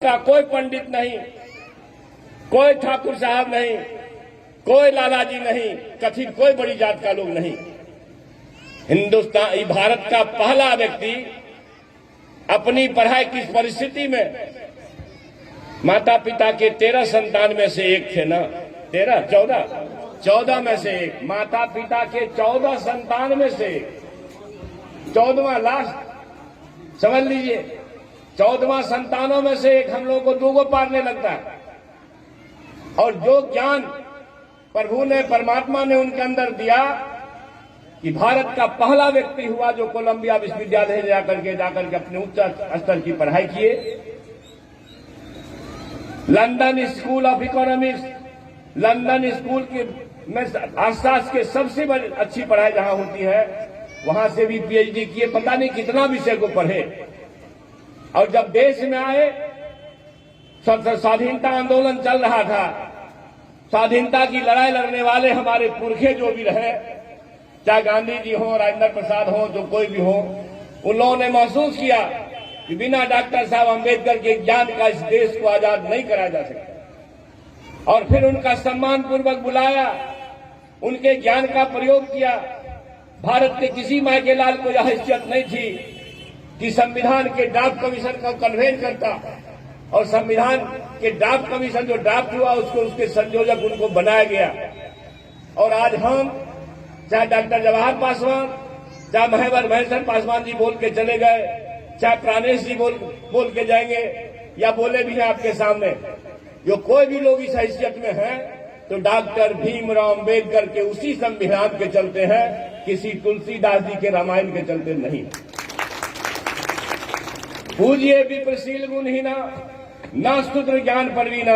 का कोई पंडित नहीं, कोई ठाकुर साहब नहीं, कोई लालाजी नहीं, कथित कोई बड़ी जात का लोग नहीं। हिंदुस्तान भारत का पहला व्यक्ति अपनी पढ़ाई किस परिस्थिति में, माता पिता के 13 संतान में से एक थे ना, 14 में से एक, माता पिता के 14 संतान में से 14वां लास्ट, समझ लीजिए 14वां संतानों में से एक हम लोगों को 2 पारने लगता है। और जो ज्ञान प्रभु ने, परमात्मा ने उनके अंदर दिया कि भारत का पहला व्यक्ति हुआ जो कोलंबिया विश्वविद्यालय जाकर के अपने उच्च स्तर की पढ़ाई किए। London school of economics, London school के में आसपास के सबसे बड़ी अच्छी पढ़ाई जहां होती है, वहां से भी पीएचडी किए, पता नहीं कितना विषय को पढ़े। और जब देश में आए, स्वाधीनता आंदोलन चल रहा था, स्वाधीनता की लड़ाई लड़ने वाले हमारे पुरखे जो भी रहे, चाहे गांधी जी हो, राजेंद्र प्रसाद हो, जो कोई भी हो, उन लोगों ने महसूस किया कि बिना डॉक्टर साहब अम्बेडकर के ज्ञान का इस देश को आजाद नहीं कराया जा सकता। और फिर उनका सम्मान पूर्वक बुलाया, उनके ज्ञान का प्रयोग किया। भारत के किसी माई के लाल को यह हैसियत नहीं थी कि संविधान के ड्राफ्ट कमीशन को कन्वेन करता, और संविधान के ड्राफ्ट कमीशन जो ड्राफ्ट हुआ उसको, उसके संयोजक उनको बनाया गया। और आज हम, चाहे डॉक्टर जवाहर पासवान, चाहे महेश्वर पासवान जी बोल के चले गए, चाहे प्राणेश जी बोल के जाएंगे, या बोले भी हैं आपके सामने, जो कोई भी लोग इस हैसियत में हैं तो डॉक्टर भीमराव अम्बेडकर के उसी संविधान के चलते हैं, किसी तुलसीदास जी के रामायण के चलते नहीं। पूज्य विप्रशील गुणहीना न स्तुत्र ज्ञान परवीना।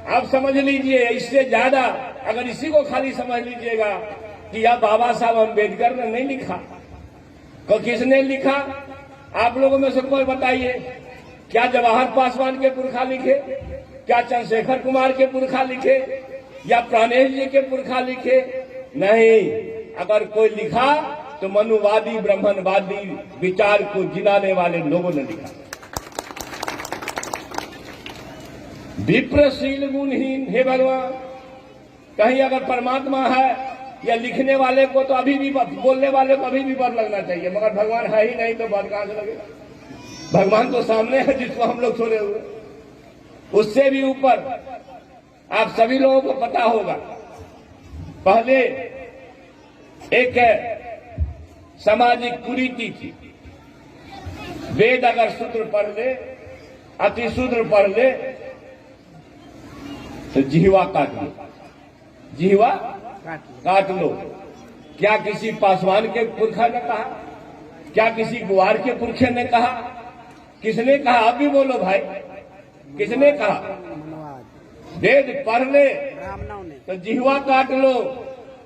आप समझ लीजिए, इससे ज्यादा अगर इसी को खाली समझ लीजिएगा कि यह बाबा साहब अम्बेडकर ने नहीं लिखा, तो किसने लिखा? आप लोगों में से कोई बताइए, क्या जवाहर पासवान के पुरखा लिखे, क्या चंद्रशेखर कुमार के पुरखा लिखे, या प्राणेश जी के पुरखा लिखे? नहीं। अगर कोई लिखा तो मनुवादी ब्राह्मणवादी विचार को जिलाने वाले लोगों ने लिखा। विप्रशील गुणहीन, हे भगवान, कहीं अगर परमात्मा है या लिखने वाले को तो अभी भी, बोलने वाले को अभी भी बर लगना चाहिए, मगर भगवान है ही नहीं तो बर कहां से लगेगा? भगवान तो सामने है जिसको हम लोग छोड़े हुए। उससे भी ऊपर आप सभी लोगों को पता होगा, पहले एक सामाजिक कुरीति थी, वेद अगर शूद्र पढ़ ले, अति शूद्र पढ़ ले तो जिह्वा काट लो, जिह्वा काट लो। क्या किसी पासवान के पुरखा ने कहा? क्या किसी गुआर के पुरखे ने कहा? किसने कहा? आप भी बोलो भाई, किसने कहा? वेद पढ़ ले तो जिह्वा काट लो,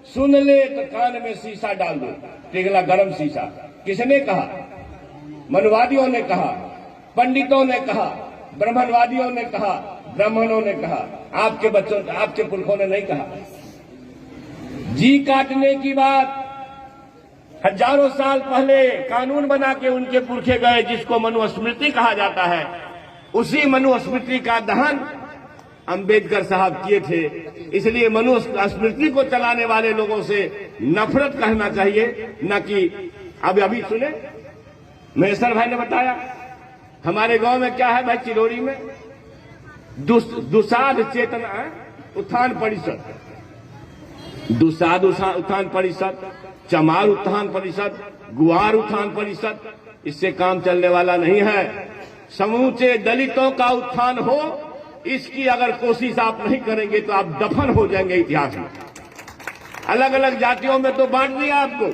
सुन ले तो कान में शीशा डाल दो, पिघला गरम शीशा। किसने कहा? मनुवादियों ने कहा, पंडितों ने कहा, ब्राह्मणवादियों ने कहा, ब्राह्मणों ने कहा। आपके बच्चों, आपके पुरखों ने नहीं कहा। जी काटने की बात हजारों साल पहले कानून बना के उनके पुरखे गए, जिसको मनुस्मृति कहा जाता है। उसी मनुस्मृति का दहन अम्बेडकर साहब किए थे। इसलिए मनुस्मृति को चलाने वाले लोगों से नफरत कहना चाहिए, न कि अभी सुने महेश्वर भाई ने बताया हमारे गांव में क्या है भाई, चिरौरी में दुसाध चेतना उत्थान परिषद, दुसाध उत्थान परिषद, चमार उत्थान परिषद, गुआर उत्थान परिषद, इससे काम चलने वाला नहीं है। समूचे दलितों का उत्थान हो, इसकी अगर कोशिश आप नहीं करेंगे तो आप दफन हो जाएंगे इतिहास में। अलग अलग जातियों में तो बांट दिया आपको,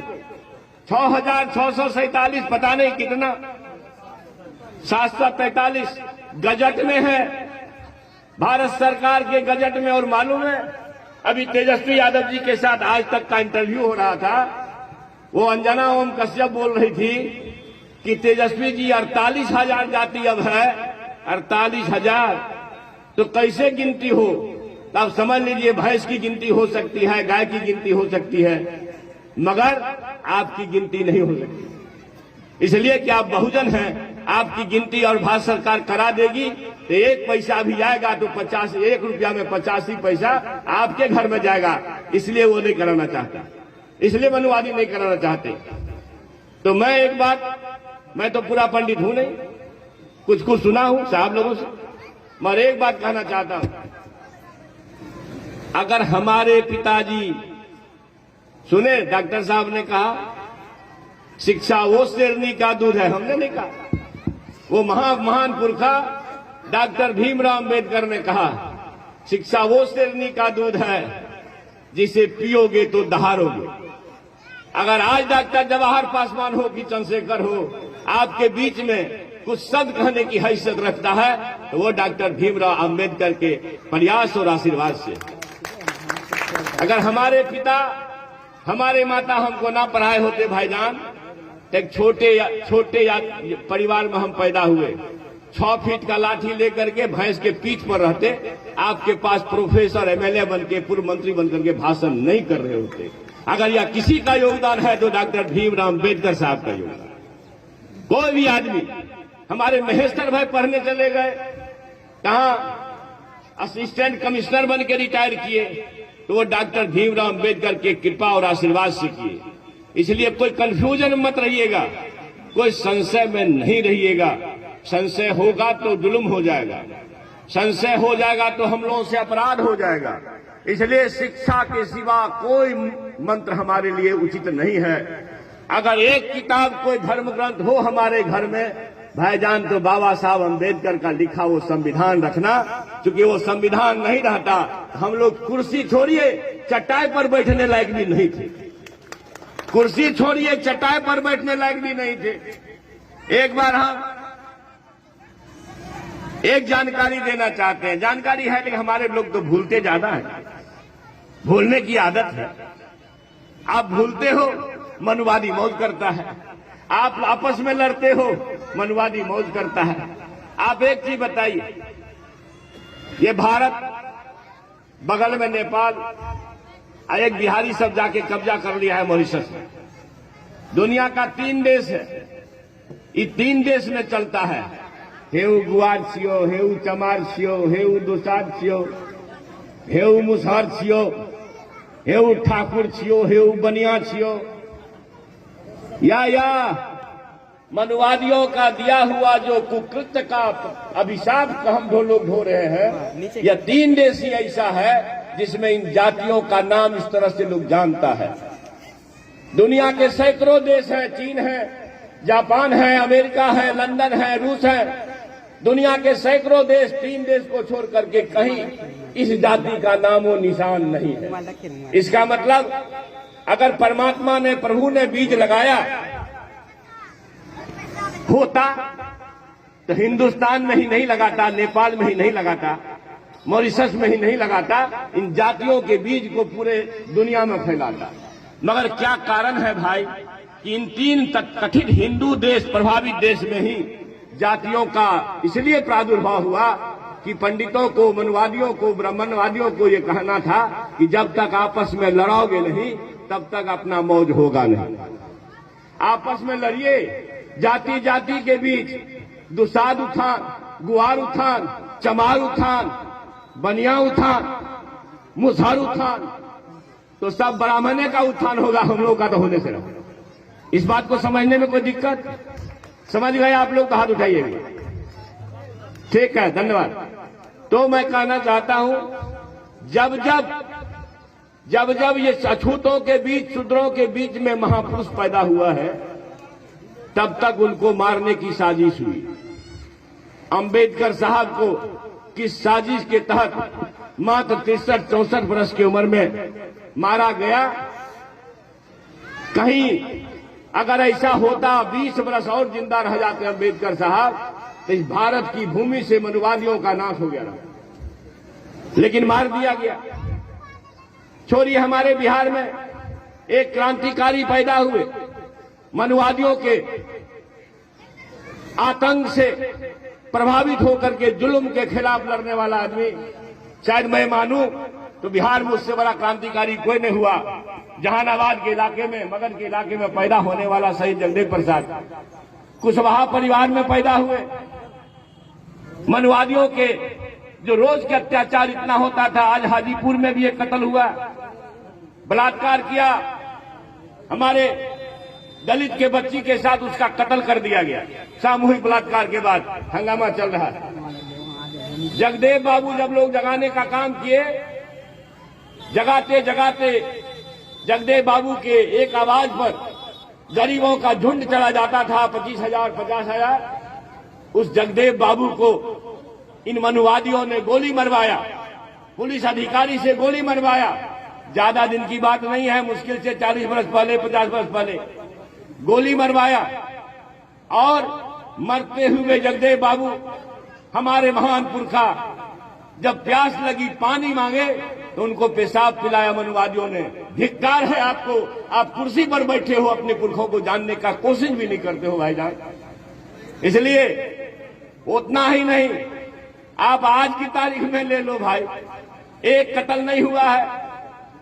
6,647 पता नहीं कितना, 743 गजट में है, भारत सरकार के गजट में। और मालूम है, अभी तेजस्वी यादव जी के साथ आज तक का इंटरव्यू हो रहा था, वो अंजना ओम कश्यप बोल रही थी कि तेजस्वी जी 48,000 जाति अब है, 48,000 तो कैसे गिनती हो? तो आप समझ लीजिए, भैंस की गिनती हो सकती है, गाय की गिनती हो सकती है, मगर आपकी गिनती नहीं हो सकती। इसलिए कि आप बहुजन हैं, आपकी गिनती और भारत सरकार करा देगी तो 1 पैसा भी जाएगा तो 1 रुपया में 85 पैसा आपके घर में जाएगा। इसलिए वो नहीं कराना चाहता, इसलिए मनुवादी नहीं कराना चाहते। तो मैं एक बात, मैं तो पूरा पंडित हूं नहीं, कुछ कुछ सुना हूं साहब लोगों से, मगर एक बात कहना चाहता हूं, अगर हमारे पिताजी सुने, डॉक्टर साहब ने कहा शिक्षा वो शेरनी का दूध है, हमने नहीं कहा, वो महान पुरखा डॉक्टर भीमराव अंबेडकर ने कहा शिक्षा वो शेरनी का दूध है जिसे पियोगे तो दहाड़ोगे। अगर आज डॉक्टर जवाहर पासवान हो कि चंद्रशेखर हो आपके बीच में कुछ शब्द कहने की हैसियत रखता है तो वो डॉक्टर भीमराव अंबेडकर के प्रयास और आशीर्वाद से। अगर हमारे पिता हमारे माता हमको ना पढ़ाए होते भाईजान, तो एक छोटे परिवार में हम पैदा हुए, 6 फीट का लाठी लेकर के भैंस के पीठ पर रहते, आपके पास प्रोफेसर एमएलए बन के पूर्व मंत्री बनकर के भाषण नहीं कर रहे होते। अगर यह किसी का योगदान है तो डॉक्टर भीमराव अंबेडकर साहब का योगदान। कोई भी आदमी, हमारे महेश्वर भाई पढ़ने चले गए, कहां असिस्टेंट कमिश्नर बन के रिटायर किए, तो वो डॉक्टर भीमराव अंबेडकर के कृपा और आशीर्वाद से किए। इसलिए कोई कंफ्यूजन मत रहिएगा, कोई संशय में नहीं रहिएगा। संशय होगा तो जुल्म हो जाएगा, संशय हो जाएगा तो हम लोगों से अपराध हो जाएगा। इसलिए शिक्षा के सिवा कोई मंत्र हमारे लिए उचित नहीं है। अगर एक किताब कोई धर्म ग्रंथ हो हमारे घर में भाईजान, तो बाबा साहब अंबेडकर का लिखा वो संविधान रखना। क्योंकि वो संविधान नहीं रहता, हम लोग कुर्सी छोड़िए चटाई पर बैठने लायक भी नहीं थे, कुर्सी छोड़िए चटाई पर बैठने लायक भी नहीं थे। एक बार हम एक जानकारी देना चाहते हैं, जानकारी है लेकिन हमारे लोग तो भूलते ज्यादा है, भूलने की आदत है। आप भूलते हो, मनुवादी मौज करता है। आप आपस में लड़ते हो, मनुवादी मौज करता है। आप एक चीज बताइए, ये भारत, बगल में नेपाल, एक बिहारी सब जाके कब्जा कर लिया है मॉरिशस में। दुनिया का 3 देश है, ये 3 देश में चलता है। हेऊ गुआर छियो, हेऊ चमार छियो, हेऊ दुसाद छियो, हेऊ मुसहर छियो, हेऊ ठाकुर छियो, हेऊ बनिया छियो। या मनुवादियों का दिया हुआ जो कुकृत्य का अभिशाप का हम लोग ढो रहे हैं, यह 3 देश ही ऐसा है जिसमें इन जातियों का नाम इस तरह से लोग जानता है। दुनिया के सैकड़ों देश हैं, चीन है, जापान है, अमेरिका है, लंदन है, रूस है। दुनिया के सैकड़ों देश, 3 देश को छोड़ करके कहीं इस जाति का नामो निशान नहीं है। इसका मतलब अगर परमात्मा ने, प्रभु ने बीज लगाया होता तो हिंदुस्तान में ही नहीं लगाता, नेपाल में ही नहीं लगाता, मॉरिशस में ही नहीं लगाता, इन जातियों के बीज को पूरे दुनिया में फैलाता। मगर क्या कारण है भाई कि इन 3 कथित हिंदू देश, प्रभावित देश में ही जातियों का इसलिए प्रादुर्भाव हुआ कि पंडितों को, मनुवादियों को, ब्राह्मणवादियों को ये कहना था कि जब तक आपस में लड़ोगे नहीं तब तक अपना मौज होगा नहीं। आपस में लड़िए, जाति जाति के बीच दुसाद उत्थान, गुआर उत्थान, चमार उत्थान, बनिया उत्थान, मुसहर उत्थान, तो सब ब्राह्मणे का उत्थान होगा, हम लोग का तो होने से रहो। इस बात को समझने में कोई दिक्कत? समझ गए आप लोग तो हाथ उठाइएगा। ठीक है, धन्यवाद। तो मैं कहना चाहता हूं, जब जब ये अछूतों के बीच, शूद्रों के बीच में महापुरुष पैदा हुआ है, तब तक उनको मारने की साजिश हुई। अंबेडकर साहब को किस साजिश के तहत मात्र 63-64 वर्ष की उम्र में मारा गया? कहीं अगर ऐसा होता 20 वर्ष और जिंदा रह जाते अंबेडकर साहब, तो इस भारत की भूमि से मनुवादियों का नाश हो गया, लेकिन मार दिया गया। छोड़िए, हमारे बिहार में एक क्रांतिकारी पैदा हुए, मनुवादियों के आतंक से प्रभावित होकर के जुल्म के खिलाफ लड़ने वाला आदमी, शायद मैं मानूं तो बिहार में उससे बड़ा क्रांतिकारी कोई नहीं हुआ। जहानाबाद के इलाके में, मगध के इलाके में पैदा होने वाला शहीद जगदेव प्रसाद कुशवाहा परिवार में पैदा हुए। मनवादियों के जो रोज के अत्याचार इतना होता था, आज हाजीपुर में भी एक कत्ल हुआ, बलात्कार किया, हमारे दलित के बच्ची के साथ उसका कत्ल कर दिया गया। सामूहिक बलात्कार के बाद हंगामा चल रहा है। जगदेव बाबू जब लोग जगाने का काम किए, जगाते जगाते जगदेव बाबू के एक आवाज पर गरीबों का झुंड चला जाता था, 25,000 50,000। उस जगदेव बाबू को इन मनुवादियों ने गोली मरवाया, पुलिस अधिकारी से गोली मरवाया। ज्यादा दिन की बात नहीं है, मुश्किल से 40 वर्ष पहले, 50 वर्ष पहले गोली मरवाया। और मरते हुए जगदेव बाबू, हमारे महान पुरखा, जब प्यास लगी पानी मांगे तो उनको पेशाब पिलाया मनुवादियों ने। धिक्कार है आपको, आप कुर्सी पर बैठे हो, अपने पुरखों को जानने का कोशिश भी नहीं करते हो भाईजान। इसलिए उतना ही नहीं, आप आज की तारीख में ले लो भाई, एक कत्ल नहीं हुआ है।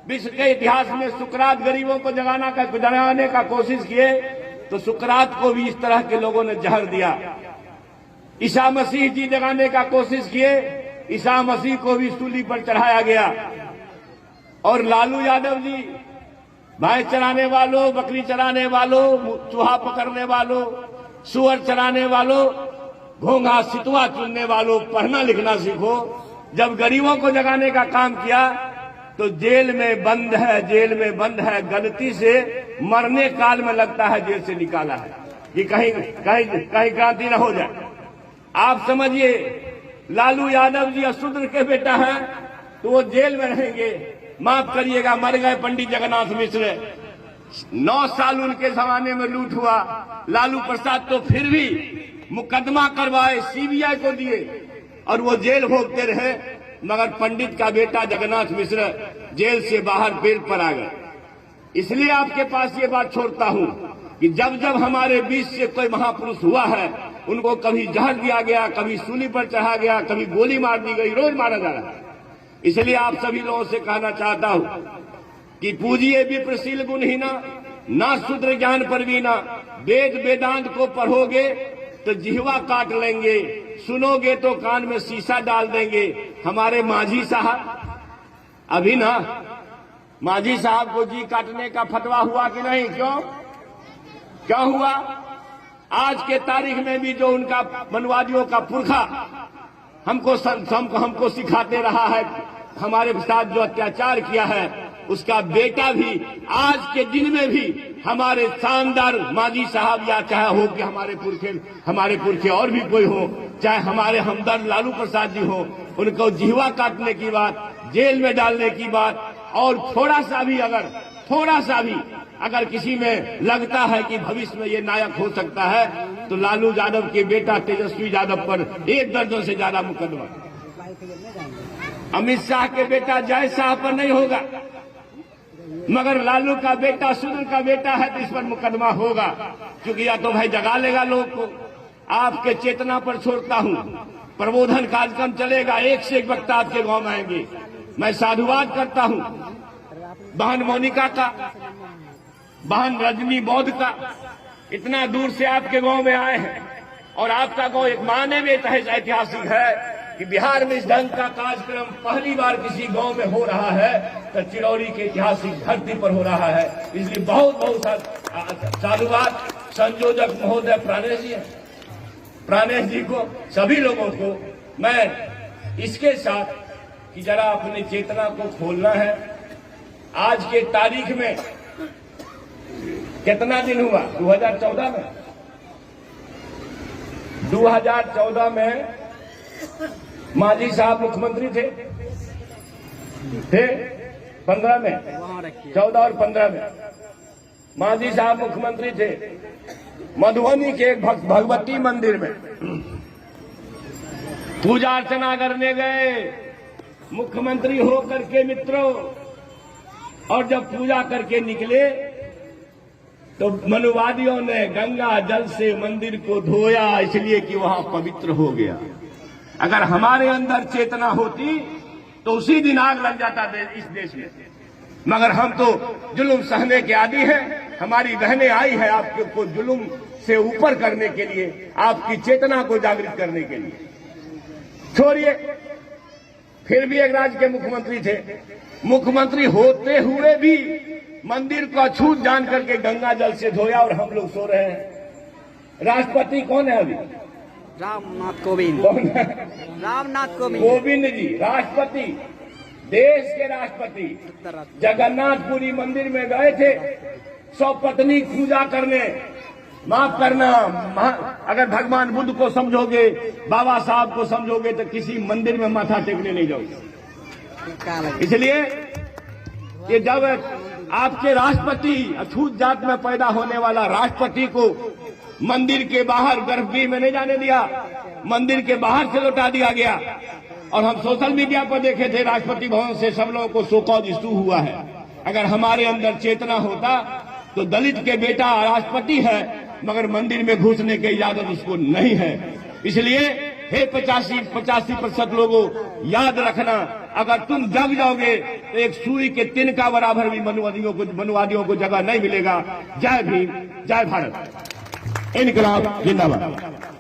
विश्व के इतिहास में सुकरात गरीबों को जगाने का कोशिश किए तो सुकरात को भी इस तरह के लोगों ने जहर दिया। ईसा मसीह जी जगाने का कोशिश किए, ईसा मसीह को भी सूली पर चढ़ाया गया। और लालू यादव जी, भैंस चराने वालों, बकरी चराने वालों, चूहा पकड़ने वालों, सुअर चराने वालों, घोंघा सितुआ चुनने वालों, पढ़ना लिखना सीखो। जब गरीबों को जगाने का काम किया तो जेल में बंद है, जेल में बंद है, गलती से मरने काल में लगता है जेल से निकाला है कि कहीं कहीं कहीं क्रांति न हो जाए। आप समझिए, लालू यादव जी अशूद्र के बेटा हैं तो वो जेल में रहेंगे। माफ करिएगा, मर गए पंडित जगन्नाथ मिश्र, 9 साल उनके जमाने में लूट हुआ। लालू प्रसाद तो फिर भी मुकदमा करवाए, सीबीआई को दिए और वो जेल भोगते रहे। मगर पंडित का बेटा जगन्नाथ मिश्र जेल से बाहर बेल पर आ गए। इसलिए आपके पास ये बात छोड़ता हूं कि जब जब हमारे बीच से कोई महापुरुष हुआ है, उनको कभी जहर दिया गया, कभी सूली पर चढ़ा गया, कभी गोली मार दी गई, रोज मारा जा रहा है। इसलिए आप सभी लोगों से कहना चाहता हूं कि पूजिए विप्रशील गुणहीना, ना शूद्र ज्ञान परवीना। वेद वेदांत को पढ़ोगे तो जिह्वा काट लेंगे, सुनोगे तो कान में शीशा डाल देंगे। हमारे माझी साहब, अभी ना माझी साहब को जी काटने का फतवा हुआ कि नहीं? क्यों हुआ? आज के तारीख में भी जो उनका मनवादियों का पुरखा हमको सिखाते रहा है, हमारे साथ जो अत्याचार किया है, उसका बेटा भी आज के दिन में भी हमारे शानदार माजी साहब, या चाहे हो कि हमारे पुरखे और भी कोई हो, चाहे हमारे हमदर्द लालू प्रसाद जी हो, उनको जिह्वा काटने की बात, जेल में डालने की बात, और थोड़ा सा भी अगर किसी में लगता है कि भविष्य में ये नायक हो सकता है तो लालू यादव के बेटा तेजस्वी यादव पर 1 दर्जन से ज्यादा मुकदमा। अमित शाह के बेटा जय शाह पर नहीं होगा, मगर लालू का बेटा, शूद्र का बेटा है तो इस पर मुकदमा होगा। क्योंकि या तो भाई जगा लेगा लोग को। आपके चेतना पर छोड़ता हूं, प्रबोधन कार्यक्रम चलेगा, एक से एक वक्ता आपके गांव में आएंगे। मैं साधुवाद करता हूं बहन मोनिका का, बहन रजनी बौद्ध का, इतना दूर से आपके गांव में आए हैं। और आपका गांव एक माने में ऐतिहासिक है कि बिहार में इस ढंग का कार्यक्रम पहली बार किसी गांव में हो रहा है तो चिरौरी के ऐतिहासिक धरती पर हो रहा है। इसलिए बहुत बहुत साधुवाद संयोजक महोदय प्राणेश जी को, सभी लोगों को। मैं इसके साथ कि जरा अपनी चेतना को खोलना है। आज के तारीख में कितना दिन हुआ? 2014 में मांझी साहब मुख्यमंत्री थे 15 में, 14 और 15 में मांझी साहब मुख्यमंत्री थे। मधुबनी के एक भगवती मंदिर में पूजा अर्चना करने गए मुख्यमंत्री होकर के मित्रों, और जब पूजा करके निकले तो मनुवादियों ने गंगा जल से मंदिर को धोया, इसलिए कि वहां पवित्र हो गया। अगर हमारे अंदर चेतना होती तो उसी दिन आग लग जाता इस देश में, मगर हम तो जुल्म सहने के आदी हैं। हमारी बहनें आई है आपको जुल्म से ऊपर करने के लिए, आपकी चेतना को जागृत करने के लिए। छोड़िए, फिर भी एक राज्य के मुख्यमंत्री थे। मुख्यमंत्री होते हुए भी मंदिर को अछूत जान करके गंगा जल से धोया और हम लोग सो रहे हैं। राष्ट्रपति कौन है अभी? रामनाथ कोविंद। कौन है? रामनाथ कोविंद। कोविंद जी राष्ट्रपति, देश के राष्ट्रपति जगन्नाथपुरी मंदिर में गए थे 100 पत्नी पूजा करने। माफ करना, अगर भगवान बुद्ध को समझोगे, बाबा साहब को समझोगे तो किसी मंदिर में माथा टेकने नहीं जाओगे। इसलिए कि जब आपके राष्ट्रपति अछूत जात में पैदा होने वाला राष्ट्रपति को मंदिर के बाहर गर्भगृह में नहीं जाने दिया, मंदिर के बाहर से लौटा दिया गया। और हम सोशल मीडिया पर देखे थे राष्ट्रपति भवन से सब लोगों को शोकॉज इशू हुआ है। अगर हमारे अंदर चेतना होता तो दलित के बेटा राष्ट्रपति है मगर मंदिर में घुसने की इजाजत उसको नहीं है। इसलिए हे 85% लोगों, याद रखना, अगर तुम जग जाओगे तो एक सुई के तिनका बराबर भी मनुवादियों को जगह नहीं मिलेगा। जय भीम, जय भारत, इनकलाब जिंदाबाद।